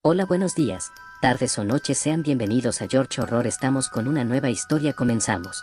Hola, buenos días, tardes o noches, sean bienvenidos a George Horror. Estamos con una nueva historia, comenzamos.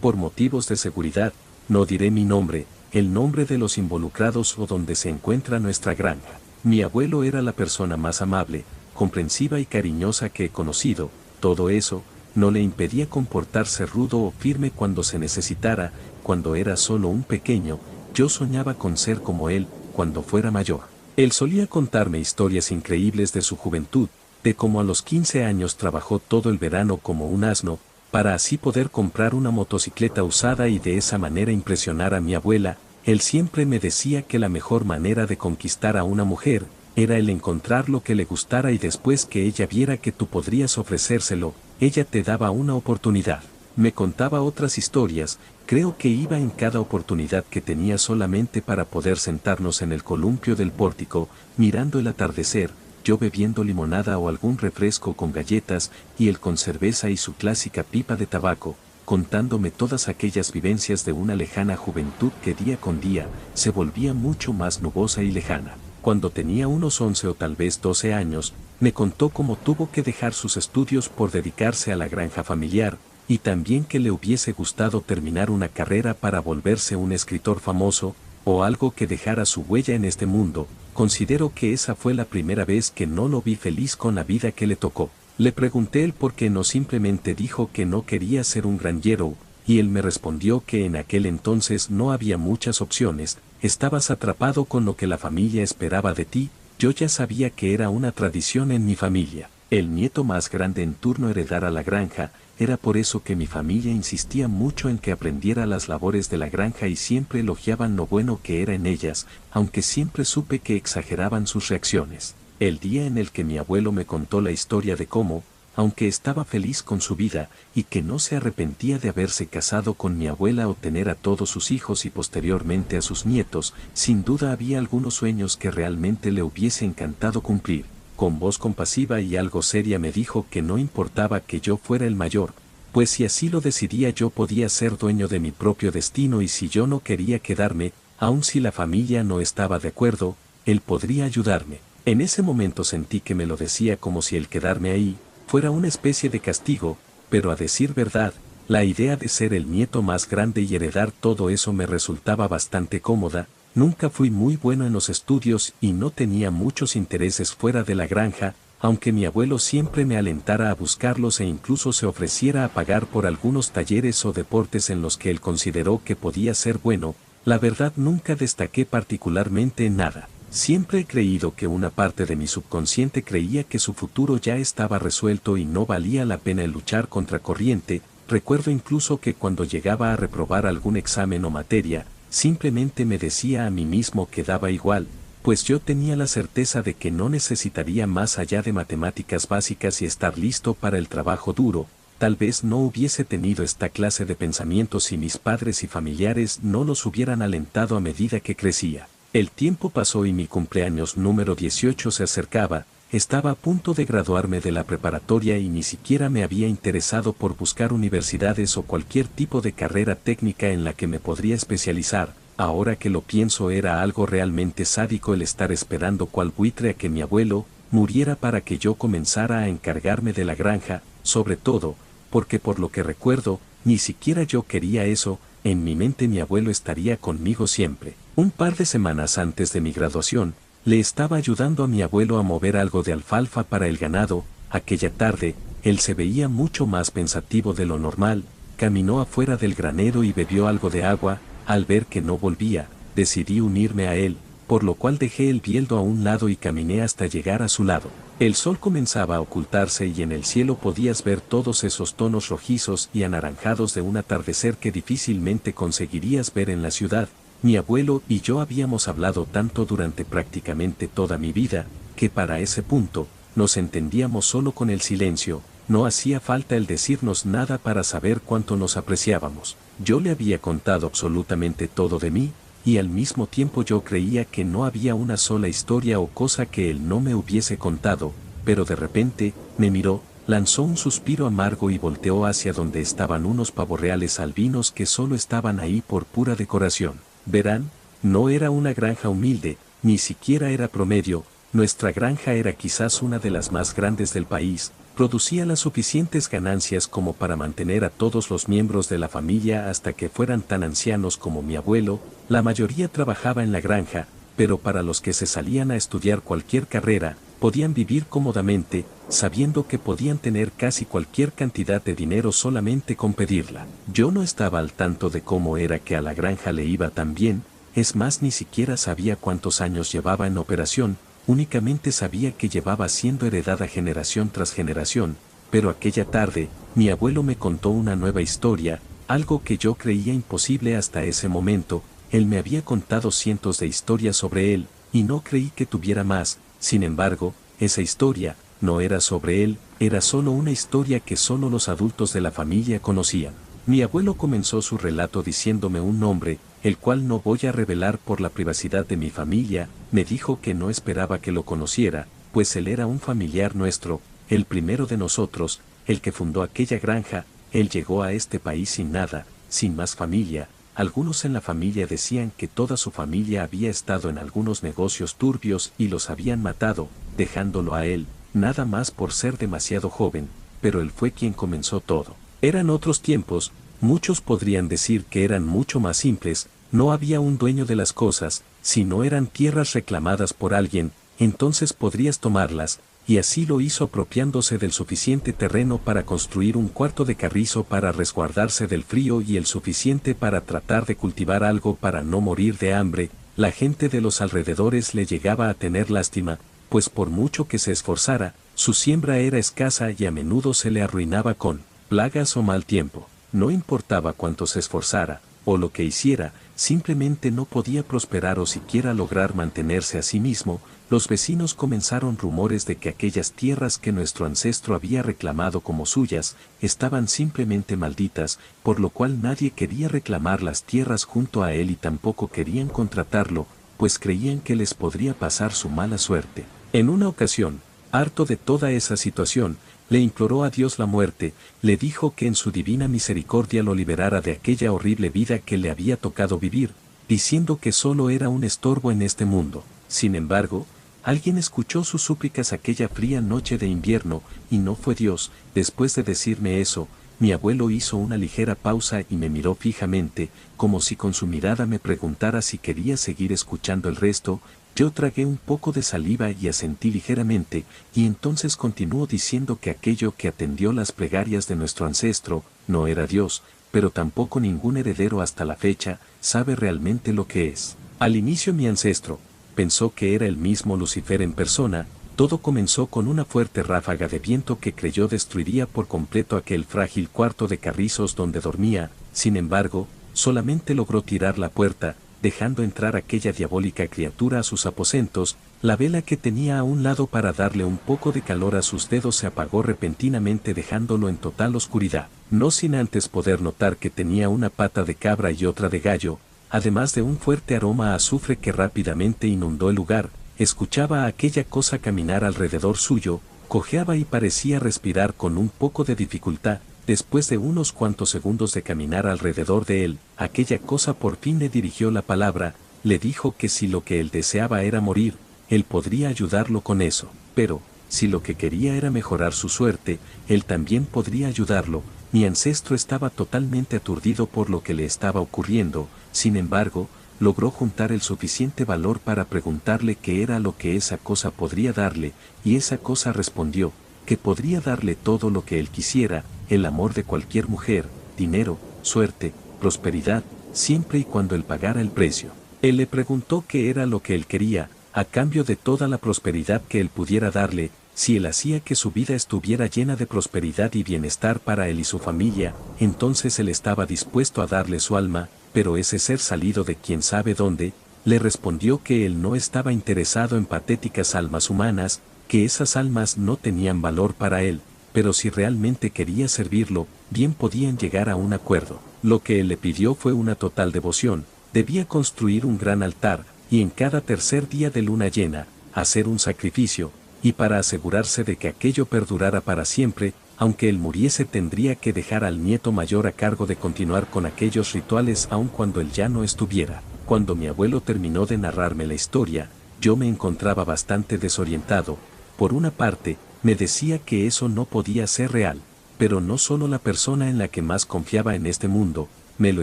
Por motivos de seguridad, no diré mi nombre, el nombre de los involucrados o donde se encuentra nuestra granja. Mi abuelo era la persona más amable, comprensiva y cariñosa que he conocido. Todo eso no le impedía comportarse rudo o firme cuando se necesitara. Cuando era solo un pequeño, yo soñaba con ser como él cuando fuera mayor. Él solía contarme historias increíbles de su juventud, de cómo a los 15 años trabajó todo el verano como un asno, para así poder comprar una motocicleta usada y de esa manera impresionar a mi abuela. Él siempre me decía que la mejor manera de conquistar a una mujer era el encontrar lo que le gustara y después que ella viera que tú podrías ofrecérselo, ella te daba una oportunidad. Me contaba otras historias, creo que iba en cada oportunidad que tenía solamente para poder sentarnos en el columpio del pórtico, mirando el atardecer, yo bebiendo limonada o algún refresco con galletas, y él con cerveza y su clásica pipa de tabaco, contándome todas aquellas vivencias de una lejana juventud que día con día se volvía mucho más nubosa y lejana. Cuando tenía unos 11 o tal vez 12 años, me contó cómo tuvo que dejar sus estudios por dedicarse a la granja familiar, y también que le hubiese gustado terminar una carrera para volverse un escritor famoso, o algo que dejara su huella en este mundo. Considero que esa fue la primera vez que no lo vi feliz con la vida que le tocó. Le pregunté el por qué no, simplemente dijo que no quería ser un granjero, y él me respondió que en aquel entonces no había muchas opciones, estabas atrapado con lo que la familia esperaba de ti. Yo ya sabía que era una tradición en mi familia. El nieto más grande en turno heredara la granja, era por eso que mi familia insistía mucho en que aprendiera las labores de la granja y siempre elogiaban lo bueno que era en ellas, aunque siempre supe que exageraban sus reacciones. El día en el que mi abuelo me contó la historia de cómo, aunque estaba feliz con su vida, y que no se arrepentía de haberse casado con mi abuela o tener a todos sus hijos y posteriormente a sus nietos, sin duda había algunos sueños que realmente le hubiese encantado cumplir. Con voz compasiva y algo seria me dijo que no importaba que yo fuera el mayor, pues si así lo decidía yo podía ser dueño de mi propio destino, y si yo no quería quedarme, aun si la familia no estaba de acuerdo, él podría ayudarme. En ese momento sentí que me lo decía como si el quedarme ahí fuera una especie de castigo, pero a decir verdad, la idea de ser el nieto más grande y heredar todo eso me resultaba bastante cómoda. Nunca fui muy bueno en los estudios y no tenía muchos intereses fuera de la granja, aunque mi abuelo siempre me alentara a buscarlos e incluso se ofreciera a pagar por algunos talleres o deportes en los que él consideró que podía ser bueno. La verdad, nunca destaqué particularmente en nada. Siempre he creído que una parte de mi subconsciente creía que su futuro ya estaba resuelto y no valía la pena el luchar contra corriente. Recuerdo incluso que cuando llegaba a reprobar algún examen o materia, simplemente me decía a mí mismo que daba igual, pues yo tenía la certeza de que no necesitaría más allá de matemáticas básicas y estar listo para el trabajo duro. Tal vez no hubiese tenido esta clase de pensamientos si mis padres y familiares no los hubieran alentado a medida que crecía. El tiempo pasó y mi cumpleaños número 18 se acercaba. Estaba a punto de graduarme de la preparatoria y ni siquiera me había interesado por buscar universidades o cualquier tipo de carrera técnica en la que me podría especializar. Ahora que lo pienso, era algo realmente sádico el estar esperando cual buitre a que mi abuelo muriera para que yo comenzara a encargarme de la granja, sobre todo, porque por lo que recuerdo, ni siquiera yo quería eso. En mi mente mi abuelo estaría conmigo siempre. Un par de semanas antes de mi graduación, le estaba ayudando a mi abuelo a mover algo de alfalfa para el ganado. Aquella tarde, él se veía mucho más pensativo de lo normal, caminó afuera del granero y bebió algo de agua. Al ver que no volvía, decidí unirme a él, por lo cual dejé el bieldo a un lado y caminé hasta llegar a su lado. El sol comenzaba a ocultarse y en el cielo podías ver todos esos tonos rojizos y anaranjados de un atardecer que difícilmente conseguirías ver en la ciudad. Mi abuelo y yo habíamos hablado tanto durante prácticamente toda mi vida, que para ese punto, nos entendíamos solo con el silencio. No hacía falta el decirnos nada para saber cuánto nos apreciábamos. Yo le había contado absolutamente todo de mí, y al mismo tiempo yo creía que no había una sola historia o cosa que él no me hubiese contado, pero de repente, me miró, lanzó un suspiro amargo y volteó hacia donde estaban unos pavorreales albinos que solo estaban ahí por pura decoración. Verán, No era una granja humilde, ni siquiera era promedio, nuestra granja era quizás una de las más grandes del país, producía las suficientes ganancias como para mantener a todos los miembros de la familia hasta que fueran tan ancianos como mi abuelo. La mayoría trabajaba en la granja, pero para los que se salían a estudiar cualquier carrera, podían vivir cómodamente, sabiendo que podían tener casi cualquier cantidad de dinero solamente con pedirla. Yo no estaba al tanto de cómo era que a la granja le iba tan bien, es más, ni siquiera sabía cuántos años llevaba en operación, únicamente sabía que llevaba siendo heredada generación tras generación, pero aquella tarde, mi abuelo me contó una nueva historia, algo que yo creía imposible hasta ese momento. Él me había contado cientos de historias sobre él, y no creí que tuviera más. Sin embargo, esa historia no era sobre él, era solo una historia que solo los adultos de la familia conocían. Mi abuelo comenzó su relato diciéndome un nombre, el cual no voy a revelar por la privacidad de mi familia. Me dijo que no esperaba que lo conociera, pues él era un familiar nuestro, el primero de nosotros, el que fundó aquella granja. Él llegó a este país sin nada, sin más familia. Algunos en la familia decían que toda su familia había estado en algunos negocios turbios y los habían matado, dejándolo a él, nada más por ser demasiado joven, pero él fue quien comenzó todo. Eran otros tiempos, muchos podrían decir que eran mucho más simples, no había un dueño de las cosas, si no eran tierras reclamadas por alguien, entonces podrías tomarlas, y así lo hizo apropiándose del suficiente terreno para construir un cuarto de carrizo para resguardarse del frío y el suficiente para tratar de cultivar algo para no morir de hambre. La gente de los alrededores le llegaba a tener lástima, pues por mucho que se esforzara, su siembra era escasa y a menudo se le arruinaba con plagas o mal tiempo. No importaba cuánto se esforzara, o lo que hiciera, simplemente no podía prosperar o siquiera lograr mantenerse a sí mismo. Los vecinos comenzaron rumores de que aquellas tierras que nuestro ancestro había reclamado como suyas, estaban simplemente malditas, por lo cual nadie quería reclamar las tierras junto a él y tampoco querían contratarlo, pues creían que les podría pasar su mala suerte. En una ocasión, harto de toda esa situación, le imploró a Dios la muerte, le dijo que en su divina misericordia lo liberara de aquella horrible vida que le había tocado vivir, diciendo que solo era un estorbo en este mundo. Sin embargo, alguien escuchó sus súplicas aquella fría noche de invierno, y no fue Dios. Después de decirme eso, mi abuelo hizo una ligera pausa y me miró fijamente, como si con su mirada me preguntara si quería seguir escuchando el resto. Yo tragué un poco de saliva y asentí ligeramente, y entonces continuó diciendo que aquello que atendió las plegarias de nuestro ancestro, no era Dios, pero tampoco ningún heredero hasta la fecha, sabe realmente lo que es. Al inicio mi ancestro pensó que era el mismo Lucifer en persona. Todo comenzó con una fuerte ráfaga de viento que creyó destruiría por completo aquel frágil cuarto de carrizos donde dormía. Sin embargo, solamente logró tirar la puerta, dejando entrar aquella diabólica criatura a sus aposentos. La vela que tenía a un lado para darle un poco de calor a sus dedos se apagó repentinamente, dejándolo en total oscuridad, no sin antes poder notar que tenía una pata de cabra y otra de gallo, además de un fuerte aroma a azufre que rápidamente inundó el lugar. Escuchaba a aquella cosa caminar alrededor suyo, cojeaba y parecía respirar con un poco de dificultad. Después de unos cuantos segundos de caminar alrededor de él, aquella cosa por fin le dirigió la palabra, le dijo que si lo que él deseaba era morir, él podría ayudarlo con eso, pero, si lo que quería era mejorar su suerte, él también podría ayudarlo. Mi ancestro estaba totalmente aturdido por lo que le estaba ocurriendo. Sin embargo, logró juntar el suficiente valor para preguntarle qué era lo que esa cosa podría darle, y esa cosa respondió que podría darle todo lo que él quisiera, el amor de cualquier mujer, dinero, suerte, prosperidad, siempre y cuando él pagara el precio. Él le preguntó qué era lo que él quería, a cambio de toda la prosperidad que él pudiera darle. Si él hacía que su vida estuviera llena de prosperidad y bienestar para él y su familia, entonces él estaba dispuesto a darle su alma. Pero ese ser salido de quién sabe dónde, le respondió que él no estaba interesado en patéticas almas humanas, que esas almas no tenían valor para él, pero si realmente quería servirlo, bien podían llegar a un acuerdo. Lo que él le pidió fue una total devoción. Debía construir un gran altar, y en cada tercer día de luna llena, hacer un sacrificio, y para asegurarse de que aquello perdurara para siempre, aunque él muriese tendría que dejar al nieto mayor a cargo de continuar con aquellos rituales aun cuando él ya no estuviera. Cuando mi abuelo terminó de narrarme la historia, yo me encontraba bastante desorientado. Por una parte, me decía que eso no podía ser real, pero no solo la persona en la que más confiaba en este mundo me lo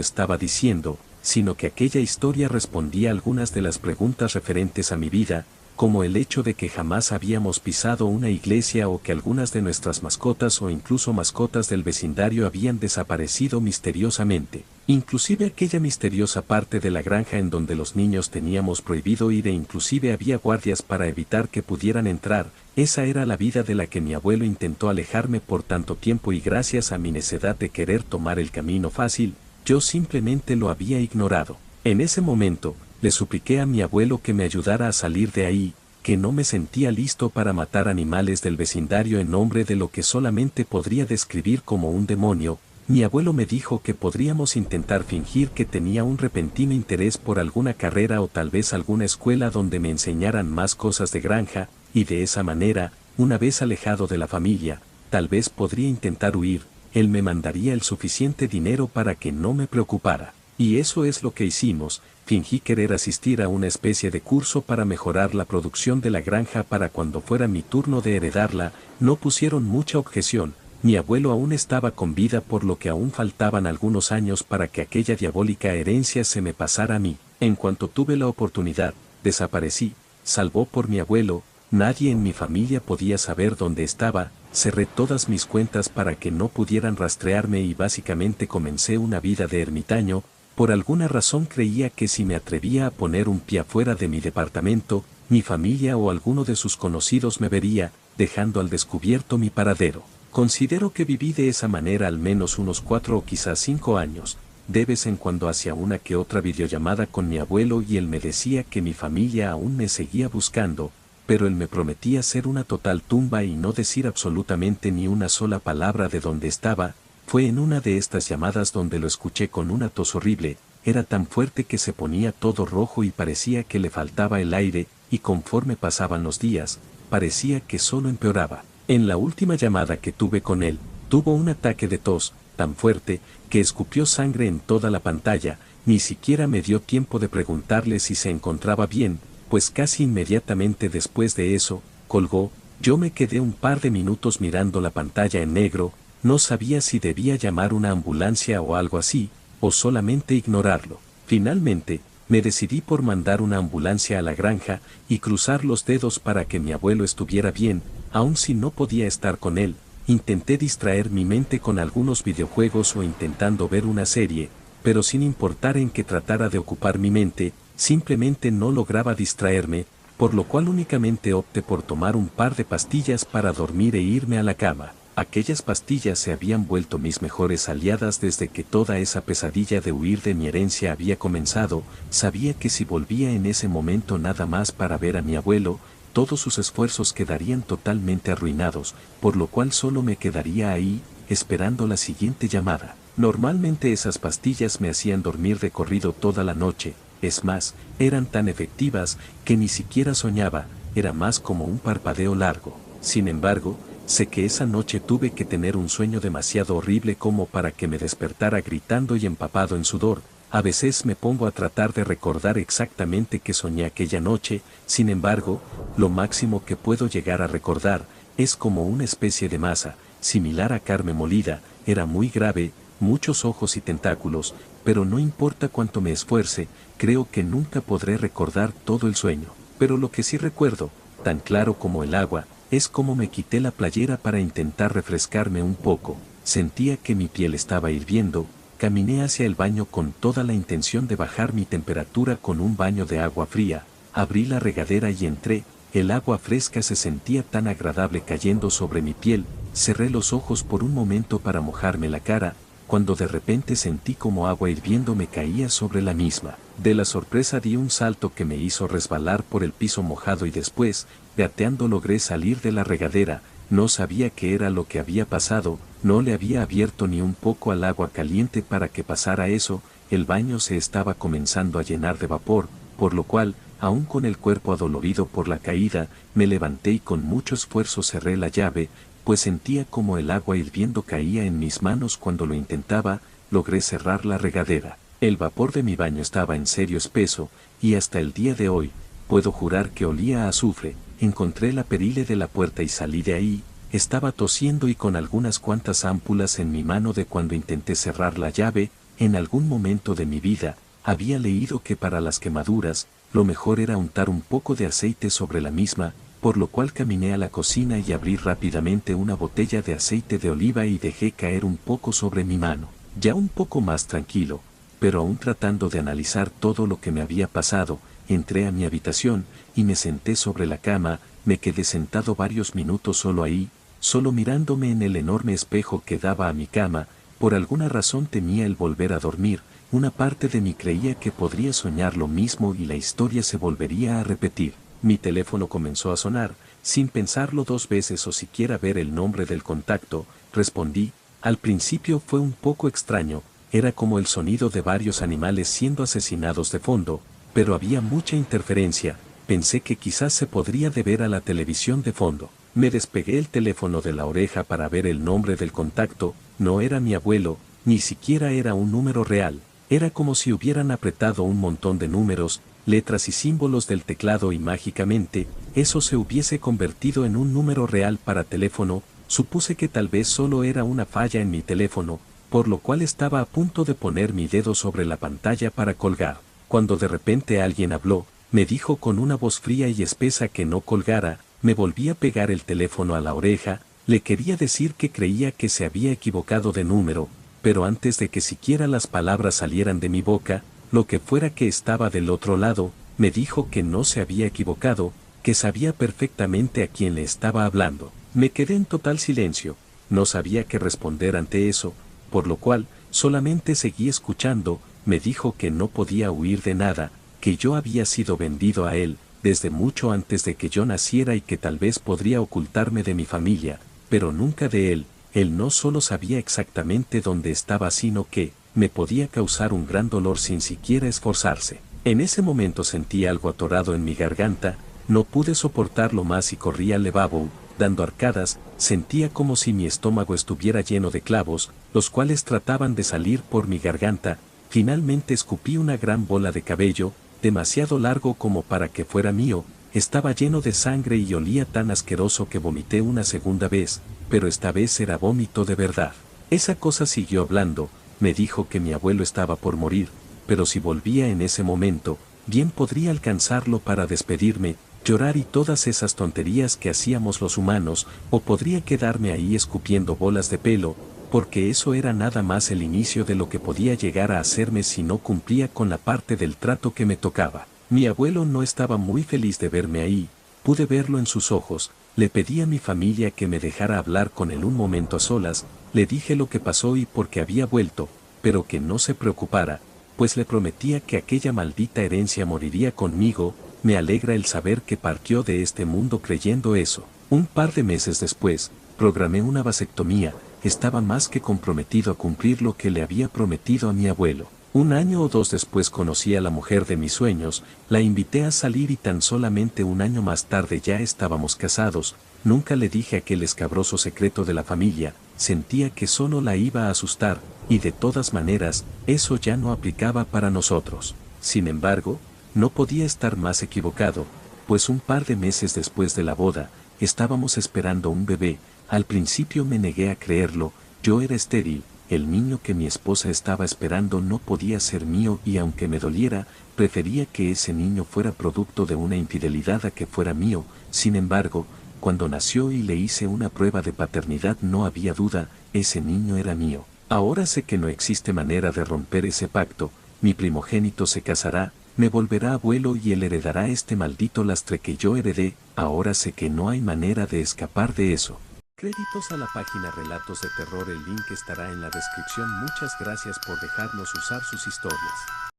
estaba diciendo, sino que aquella historia respondía a algunas de las preguntas referentes a mi vida, como el hecho de que jamás habíamos pisado una iglesia o que algunas de nuestras mascotas o incluso mascotas del vecindario habían desaparecido misteriosamente. Inclusive aquella misteriosa parte de la granja en donde los niños teníamos prohibido ir e inclusive había guardias para evitar que pudieran entrar. Esa era la vida de la que mi abuelo intentó alejarme por tanto tiempo y gracias a mi necedad de querer tomar el camino fácil, yo simplemente lo había ignorado. En ese momento, le supliqué a mi abuelo que me ayudara a salir de ahí, que no me sentía listo para matar animales del vecindario en nombre de lo que solamente podría describir como un demonio. Mi abuelo me dijo que podríamos intentar fingir que tenía un repentino interés por alguna carrera o tal vez alguna escuela donde me enseñaran más cosas de granja, y de esa manera, una vez alejado de la familia, tal vez podría intentar huir. Él me mandaría el suficiente dinero para que no me preocupara. Y eso es lo que hicimos. Fingí querer asistir a una especie de curso para mejorar la producción de la granja para cuando fuera mi turno de heredarla. No pusieron mucha objeción. Mi abuelo aún estaba con vida por lo que aún faltaban algunos años para que aquella diabólica herencia se me pasara a mí. En cuanto tuve la oportunidad, desaparecí, salvo por mi abuelo. Nadie en mi familia podía saber dónde estaba. Cerré todas mis cuentas para que no pudieran rastrearme y básicamente comencé una vida de ermitaño. Por alguna razón creía que si me atrevía a poner un pie afuera de mi departamento, mi familia o alguno de sus conocidos me vería, dejando al descubierto mi paradero. Considero que viví de esa manera al menos unos 4 o quizás 5 años. De vez en cuando hacía una que otra videollamada con mi abuelo y él me decía que mi familia aún me seguía buscando, pero él me prometía ser una total tumba y no decir absolutamente ni una sola palabra de dónde estaba. Fue en una de estas llamadas donde lo escuché con una tos horrible, era tan fuerte que se ponía todo rojo y parecía que le faltaba el aire, y conforme pasaban los días, parecía que solo empeoraba. En la última llamada que tuve con él, tuvo un ataque de tos, tan fuerte, que escupió sangre en toda la pantalla. Ni siquiera me dio tiempo de preguntarle si se encontraba bien, pues casi inmediatamente después de eso, colgó. Yo me quedé un par de minutos mirando la pantalla en negro. No sabía si debía llamar una ambulancia o algo así, o solamente ignorarlo. Finalmente, me decidí por mandar una ambulancia a la granja y cruzar los dedos para que mi abuelo estuviera bien, aun si no podía estar con él. Intenté distraer mi mente con algunos videojuegos o intentando ver una serie, pero sin importar en qué tratara de ocupar mi mente, simplemente no lograba distraerme, por lo cual únicamente opté por tomar un par de pastillas para dormir e irme a la cama. Aquellas pastillas se habían vuelto mis mejores aliadas desde que toda esa pesadilla de huir de mi herencia había comenzado. Sabía que si volvía en ese momento nada más para ver a mi abuelo, todos sus esfuerzos quedarían totalmente arruinados, por lo cual solo me quedaría ahí, esperando la siguiente llamada. Normalmente esas pastillas me hacían dormir de corrido toda la noche, es más, eran tan efectivas que ni siquiera soñaba, era más como un parpadeo largo. Sin embargo, sé que esa noche tuve que tener un sueño demasiado horrible como para que me despertara gritando y empapado en sudor. A veces me pongo a tratar de recordar exactamente qué soñé aquella noche. Sin embargo, lo máximo que puedo llegar a recordar es como una especie de masa, similar a carne molida. Era muy grave, muchos ojos y tentáculos, pero no importa cuánto me esfuerce, creo que nunca podré recordar todo el sueño. Pero lo que sí recuerdo, tan claro como el agua, es como me quité la playera para intentar refrescarme un poco. Sentía que mi piel estaba hirviendo. Caminé hacia el baño con toda la intención de bajar mi temperatura con un baño de agua fría. Abrí la regadera y entré. El agua fresca se sentía tan agradable cayendo sobre mi piel. Cerré los ojos por un momento para mojarme la cara, cuando de repente sentí como agua hirviendo me caía sobre la misma. De la sorpresa di un salto que me hizo resbalar por el piso mojado y después, gateando logré salir de la regadera. No sabía qué era lo que había pasado, no le había abierto ni un poco al agua caliente para que pasara eso. El baño se estaba comenzando a llenar de vapor, por lo cual, aún con el cuerpo adolorido por la caída, me levanté y con mucho esfuerzo cerré la llave, pues sentía como el agua hirviendo caía en mis manos cuando lo intentaba. Logré cerrar la regadera. El vapor de mi baño estaba en serio espeso, y hasta el día de hoy, puedo jurar que olía a azufre. Encontré la perile de la puerta y salí de ahí. Estaba tosiendo y con algunas cuantas ámpulas en mi mano de cuando intenté cerrar la llave. En algún momento de mi vida, había leído que para las quemaduras, lo mejor era untar un poco de aceite sobre la misma, por lo cual caminé a la cocina y abrí rápidamente una botella de aceite de oliva y dejé caer un poco sobre mi mano. Ya un poco más tranquilo, pero aún tratando de analizar todo lo que me había pasado, entré a mi habitación y me senté sobre la cama. Me quedé sentado varios minutos solo ahí, solo mirándome en el enorme espejo que daba a mi cama. Por alguna razón temía el volver a dormir. Una parte de mí creía que podría soñar lo mismo y la historia se volvería a repetir. Mi teléfono comenzó a sonar, sin pensarlo dos veces o siquiera ver el nombre del contacto. Respondí. Al principio fue un poco extraño, era como el sonido de varios animales siendo asesinados de fondo, pero había mucha interferencia. Pensé que quizás se podría deber a la televisión de fondo. Me despegué el teléfono de la oreja para ver el nombre del contacto. No era mi abuelo, ni siquiera era un número real. Era como si hubieran apretado un montón de números, letras y símbolos del teclado y mágicamente, eso se hubiese convertido en un número real para teléfono. Supuse que tal vez solo era una falla en mi teléfono, por lo cual estaba a punto de poner mi dedo sobre la pantalla para colgar, cuando de repente alguien habló. Me dijo con una voz fría y espesa que no colgara. Me volví a pegar el teléfono a la oreja. Le quería decir que creía que se había equivocado de número, pero antes de que siquiera las palabras salieran de mi boca, lo que fuera que estaba del otro lado, me dijo que no se había equivocado, que sabía perfectamente a quién le estaba hablando. Me quedé en total silencio, no sabía qué responder ante eso, por lo cual, solamente seguí escuchando. Me dijo que no podía huir de nada, que yo había sido vendido a él, desde mucho antes de que yo naciera y que tal vez podría ocultarme de mi familia, pero nunca de él. Él no solo sabía exactamente dónde estaba, sino que me podía causar un gran dolor sin siquiera esforzarse. En ese momento sentí algo atorado en mi garganta, no pude soportarlo más y corrí al lavabo, dando arcadas. Sentía como si mi estómago estuviera lleno de clavos, los cuales trataban de salir por mi garganta. Finalmente escupí una gran bola de cabello, demasiado largo como para que fuera mío. Estaba lleno de sangre y olía tan asqueroso que vomité una segunda vez, pero esta vez era vómito de verdad. Esa cosa siguió hablando, me dijo que mi abuelo estaba por morir, pero si volvía en ese momento, bien podría alcanzarlo para despedirme, llorar y todas esas tonterías que hacíamos los humanos, o podría quedarme ahí escupiendo bolas de pelo, porque eso era nada más el inicio de lo que podía llegar a hacerme si no cumplía con la parte del trato que me tocaba. Mi abuelo no estaba muy feliz de verme ahí, pude verlo en sus ojos. Le pedí a mi familia que me dejara hablar con él un momento a solas. Le dije lo que pasó y por qué había vuelto, pero que no se preocupara, pues le prometía que aquella maldita herencia moriría conmigo. Me alegra el saber que partió de este mundo creyendo eso. Un par de meses después, programé una vasectomía. Estaba más que comprometido a cumplir lo que le había prometido a mi abuelo. Un año o dos después conocí a la mujer de mis sueños, la invité a salir y tan solamente un año más tarde ya estábamos casados. Nunca le dije aquel escabroso secreto de la familia, sentía que solo la iba a asustar, y de todas maneras, eso ya no aplicaba para nosotros. Sin embargo, no podía estar más equivocado, pues un par de meses después de la boda, estábamos esperando un bebé. Al principio me negué a creerlo, yo era estéril. El niño que mi esposa estaba esperando no podía ser mío y aunque me doliera, prefería que ese niño fuera producto de una infidelidad a que fuera mío. Sin embargo, cuando nació y le hice una prueba de paternidad no había duda, ese niño era mío. Ahora sé que no existe manera de romper ese pacto. Mi primogénito se casará, me volverá abuelo y él heredará este maldito lastre que yo heredé. Ahora sé que no hay manera de escapar de eso. Créditos a la página Relatos de Terror, el link estará en la descripción. Muchas gracias por dejarnos usar sus historias.